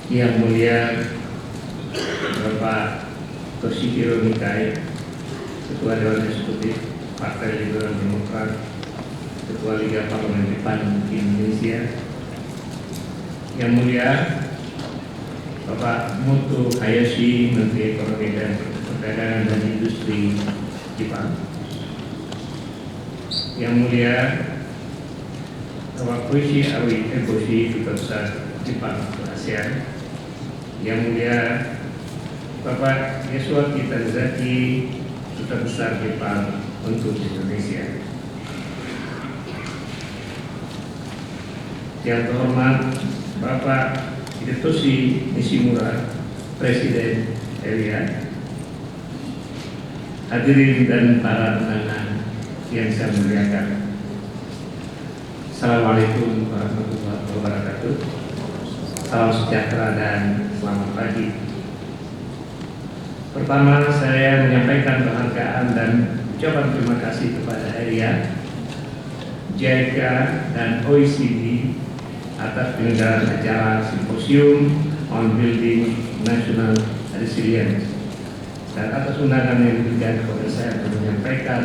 Yang Mulia Bapak Toshihiro Nikai, Ketua Dewan Eksekutif Partai Liberal Demokrat, Ketua Liga Parlemen Jepang Indonesia. Yang Mulia Bapak Moto Hayashi, Menteri Ekonomi dan Perdagangan dan Industri Jepang. Yang Mulia Bapak Koichi Aoi Eboshi, Duta Besar Jepang untuk ASEAN. Yang Mulia Bapak Yasuaki Tanizaki, Duta Besar Jepang untuk Indonesia. Yang terhormat Bapak Hidetoshi Nishimura, Presiden ELIA. Hadirin dan para undangan yang saya muliakan, Assalamualaikum warahmatullahi wabarakatuh. Salam sejahtera dan selamat pagi. Pertama, saya menyampaikan penghargaan dan ucapan terima kasih kepada ELIA, JICA, dan OECD atas penyelenggaraan acara Simposium on Building National Resilience dan atas undangan yang diberikan kepada saya untuk menyampaikan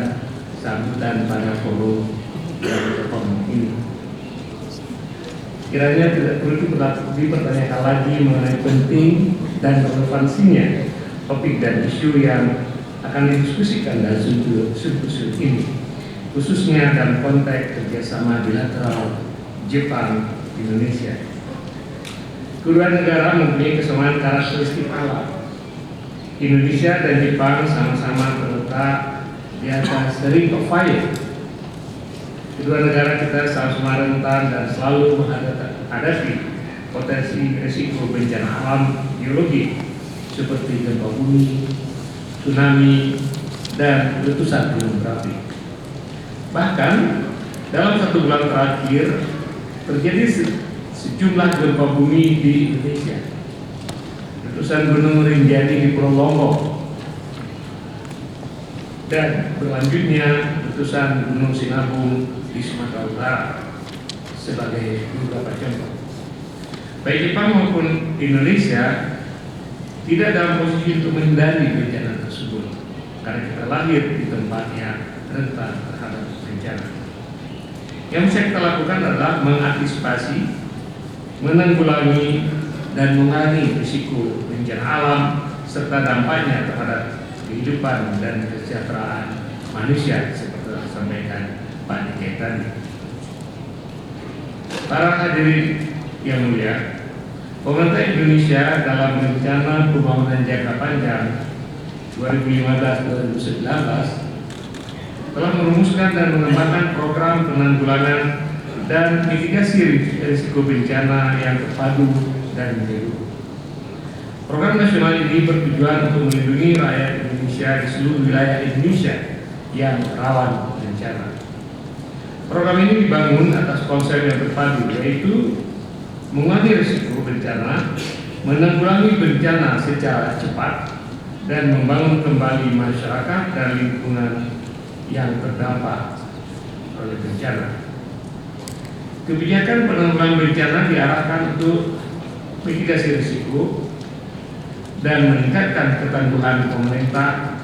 sambutan pada forum yang terhormat ini. Kiranya tidak perlu dipertanyakan lagi mengenai penting dan relevansinya topik dan isu yang akan didiskusikan dalam simposium ini, khususnya dalam konteks kerjasama bilateral Jepang Indonesia. Kedua negara mempunyai kesamaan karakteristik alam. Indonesia dan Jepang sama-sama terletak di atas ring of fire. Kedua negara kita sama-sama rentan dan selalu menghadapi potensi risiko bencana alam biologi seperti gempa bumi, tsunami, dan letusan gunung berapi. Bahkan dalam 1 bulan terakhir terjadi sejumlah gempa bumi di Indonesia. Letusan Gunung Rinjani di Pulau Lombok dan berlanjutnya letusan Gunung Sinabung di Sumatera Utara sebagai beberapa contoh. Baik Jepang maupun Indonesia tidak dalam posisi untuk menghindari bencana tersebut karena kita lahir di tempat yang rentan terhadap bencana. Yang bisa kita lakukan adalah mengantisipasi, menanggulangi, dan mengurangi risiko bencana alam serta dampaknya terhadap kehidupan dan kesejahteraan manusia seperti yang disampaikan Pak Nikai tadi. Para hadirin yang mulia, pemerintah Indonesia dalam rencana pembangunan jangka panjang 2015-2019 telah merumuskan dan mengembangkan program penanggulangan dan mitigasi risiko bencana yang terpadu dan menyeluruh. Program nasional ini bertujuan untuk melindungi rakyat Indonesia di seluruh wilayah Indonesia yang rawan bencana. Program ini dibangun atas konsep yang terpadu, yaitu mengurangi risiko bencana, menanggulangi bencana secara cepat, dan membangun kembali masyarakat dan lingkungan yang terdampak oleh bencana. Kebijakan penanggulangan bencana diarahkan untuk mitigasi risiko dan meningkatkan ketangguhan pemerintah,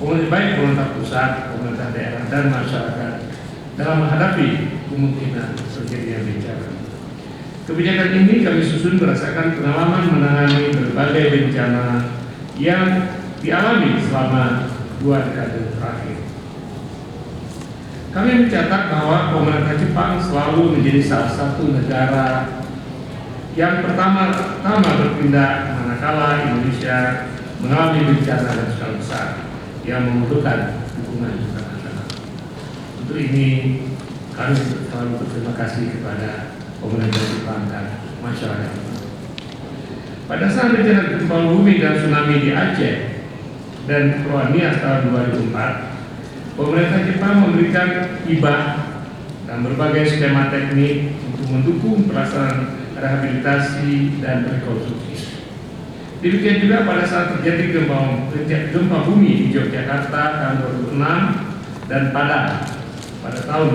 baik pemerintah pusat, pemerintah daerah, dan masyarakat dalam menghadapi kemungkinan terjadinya bencana. Kebijakan ini kami susun berdasarkan pengalaman menangani berbagai bencana yang dialami selama 2 dekade terakhir. Kami mencatat bahwa pemerintah Jepang selalu menjadi salah satu negara yang pertama bertindak manakala Indonesia mengalami bencana dan skala besar yang membutuhkan dukungan internasional. Untuk ini kami selalu berterima kasih kepada pemerintah Jepang dan masyarakat. Pada saat bencana gempa bumi dan tsunami di Aceh dan Kepulauan Nias tahun 2004, pemerintah Jepang memberikan hibah dan berbagai skema teknik untuk mendukung pelaksanaan rehabilitasi dan rekonstruksi. Demikian juga pada saat terjadi gempa bumi di Yogyakarta tahun 2006 dan Padang pada tahun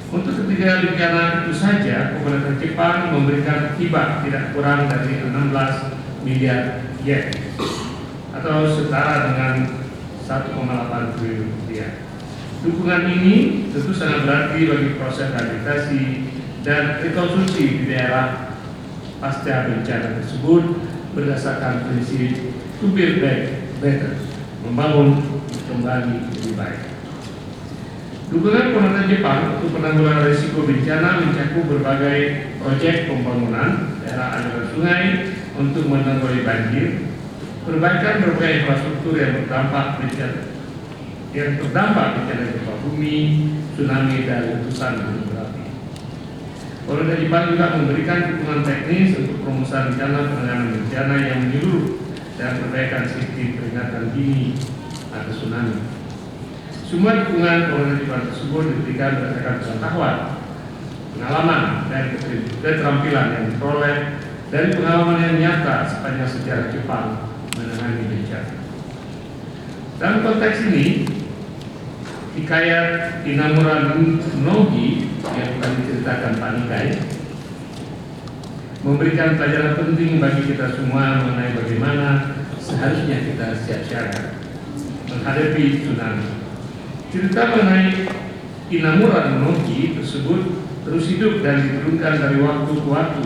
2007. Untuk ketiga bencana itu saja, pemerintah Jepang memberikan hibah tidak kurang dari 16 miliar yen atau setara dengan 1,8 triliun rupiah. Dukungan ini tentu sangat berarti bagi proses rehabilitasi dan rekonstruksi di daerah pasca bencana tersebut berdasarkan prinsip to build back better, membangun kembali lebih baik. Dukungan pemerintah Jepang untuk penanggulangan risiko bencana mencakup berbagai proyek pembangunan daerah aliran sungai untuk menanggulangi banjir, perbaikan berbagai infrastruktur yang terdampak bencana gempa bumi, tsunami, dan letusan gunung berapi. Pemerintah Jepang juga memberikan dukungan teknis untuk perumusan rencana penanganan bencana yang menyeluruh dan perbaikan sistem peringatan dini atau tsunami. Semua dukungan pemerintah Jepang tersebut diberikan berdasarkan pengetahuan, pengalaman, dan keterampilan yang diperoleh dari pengalaman yang nyata sepanjang sejarah Jepang menangani bencana. Dalam konteks ini, hikayat Inamura Nogi yang telah diceritakan Pak Nikai memberikan pelajaran penting bagi kita semua mengenai bagaimana seharusnya kita siap-siaga menghadapi tsunami. Cerita mengenai Inamura Nogi tersebut terus hidup dan diturunkan dari waktu ke waktu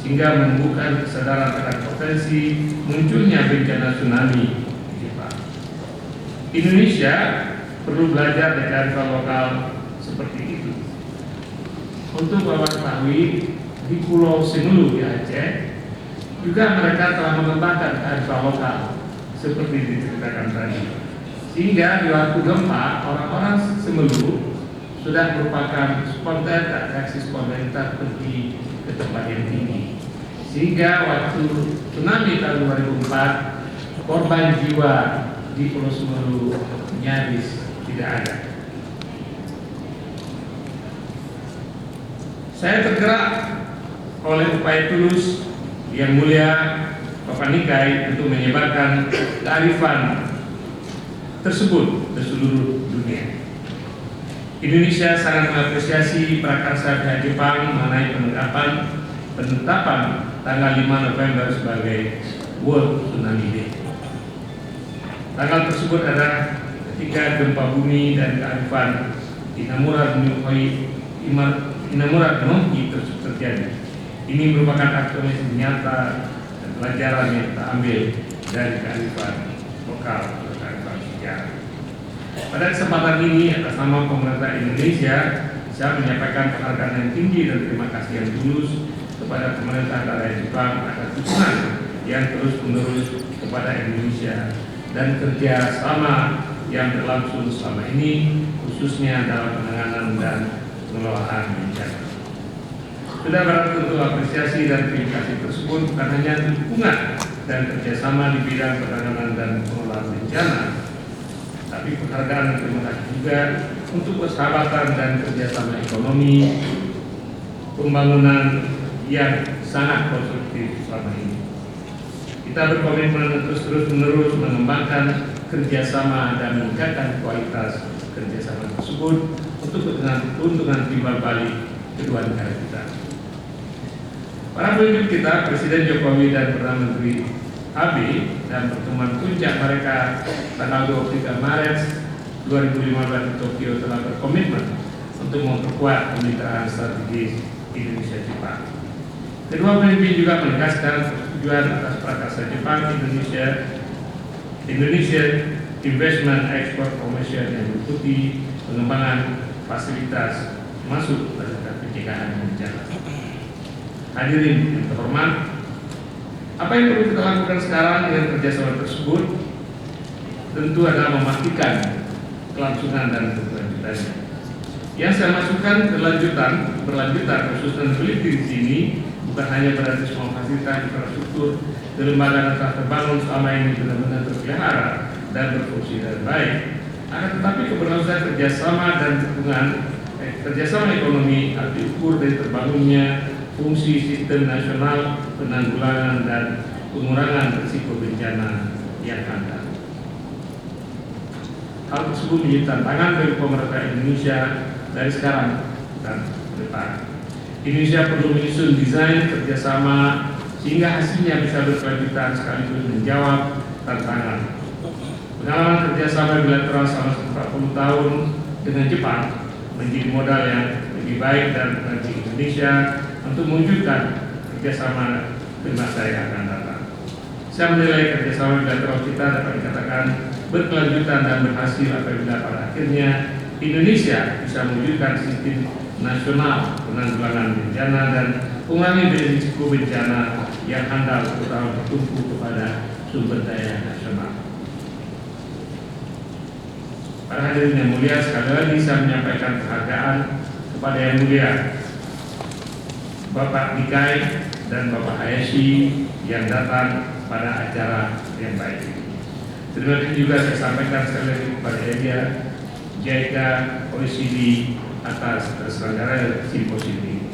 sehingga menumbuhkan kesadaran akan potensi munculnya bencana tsunami di Jepang. Indonesia perlu belajar dari kearifan lokal seperti itu. Untuk Bapak ketahui, di Pulau Senulu di Aceh juga mereka telah mengembangkan kearifan lokal seperti diceritakan tadi. Sehingga di waktu gempa, orang-orang Semelu sudah merupakan spontan, reaksi spontanitas pergi ke tempat yang tinggi. Sehingga waktu tsunami tahun 2004, korban jiwa di Pulau Semelu nyaris tidak ada. Saya tergerak oleh upaya tulus yang mulia Bapak Nikai untuk menyebarkan kearifan tersebut ke seluruh dunia. Indonesia sangat mengapresiasi prakarsa pihak Jepang mengenai penetapan tanggal 5 November sebagai World Tsunami Day. Tanggal tersebut adalah ketika gempa bumi dan kearifan Inamura Nogi tersebut terjadi. Ini merupakan aktualisasi nyata dan pelajaran yang kita ambil dari kearifan lokal atau kearifan sejarah. Pada kesempatan ini, atas nama pemerintah Indonesia, saya menyampaikan penghargaan yang tinggi dan terima kasih yang tulus kepada pemerintah daerah Jepang atas dukungan yang terus-menerus kepada Indonesia dan kerja sama yang berlangsung selama ini, khususnya dalam penanganan dan pengelolaan bencana. Sudah barang tentu apresiasi dan terima kasih tersebut bukan hanya dukungan dan kerjasama di bidang penanganan dan pengelolaan bencana, tapi penghargaan dan terima kasih juga untuk persahabatan dan kerjasama ekonomi, pembangunan yang sangat konstruktif selama ini. Kita berkomitmen untuk terus-menerus mengembangkan kerjasama dan meningkatkan kualitas kerjasama tersebut untuk keuntungan timbal balik kedua negara kita. Para pemimpin kita, Presiden Jokowi dan Perdana Menteri Abe, dan pertemuan puncak mereka tanggal 23 Maret 2015 di Tokyo telah berkomitmen untuk memperkuat kemitraan strategis Indonesia-Jepang. Kedua pemimpin juga menegaskan persetujuan atas prakarsa Jepang Indonesia Investment Export Commission yang meliputi pengembangan fasilitas masuk terhadap pencegahan bencana. Hadirin yang terhormat, apa yang perlu kita lakukan sekarang dengan kerjasama tersebut tentu adalah memastikan kelangsungan dan keberlanjutannya. Yang saya masukkan berlanjutan sustainability di sini bukan hanya berarti semua fasilitas infrastruktur kelembagaan telah terbangun selama ini benar-benar terpelihara dan berfungsi dengan baik, akan tetapi keberlangsungan kerjasama dan kerjasama ekonomi harus diukur dari terbangunnya fungsi sistem nasional penanggulangan dan pengurangan risiko bencana yang ada. Hal tersebut menjadi tantangan bagi pemerintah Indonesia dari sekarang dan Indonesia perlu menyusun desain kerjasama sehingga hasilnya bisa berkelanjutan sekaligus menjawab tantangan. Pengalaman kerjasama bilateral selama 40 tahun dengan Jepang menjadi modal yang lebih baik dan bagi Indonesia untuk mewujudkan kerjasama di masa yang akan datang. Saya menilai kerjasama bilateral kita dapat dikatakan berkelanjutan dan berhasil apabila pada akhirnya Indonesia bisa mewujudkan sistem nasional penanggulangan bencana dan pengurangan berisiko bencana yang handal terutama bertumpu kepada sumber daya nasional. Para hadirin yang mulia, sekali lagi saya menyampaikan penghargaan kepada yang mulia Bapak Dikai dan Bapak Hayashi yang datang pada acara yang baik ini. Terima kasih juga saya sampaikan sekali lagi kepada Edia, JICA, OECD atas terselenggaranya simposium ini.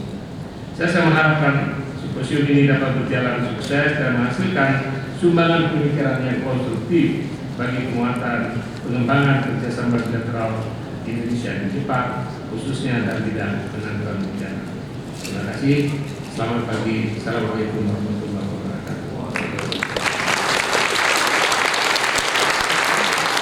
Saya mengharapkan simposium ini dapat berjalan sukses dan menghasilkan sumbangan pemikiran yang konstruktif bagi penguatan pengembangan kerjasama bilateral Indonesia dan Jepang, khususnya dalam bidang penanggulangan bencana. Terima kasih. Selamat pagi. Assalamualaikum warahmatullahi wabarakatuh.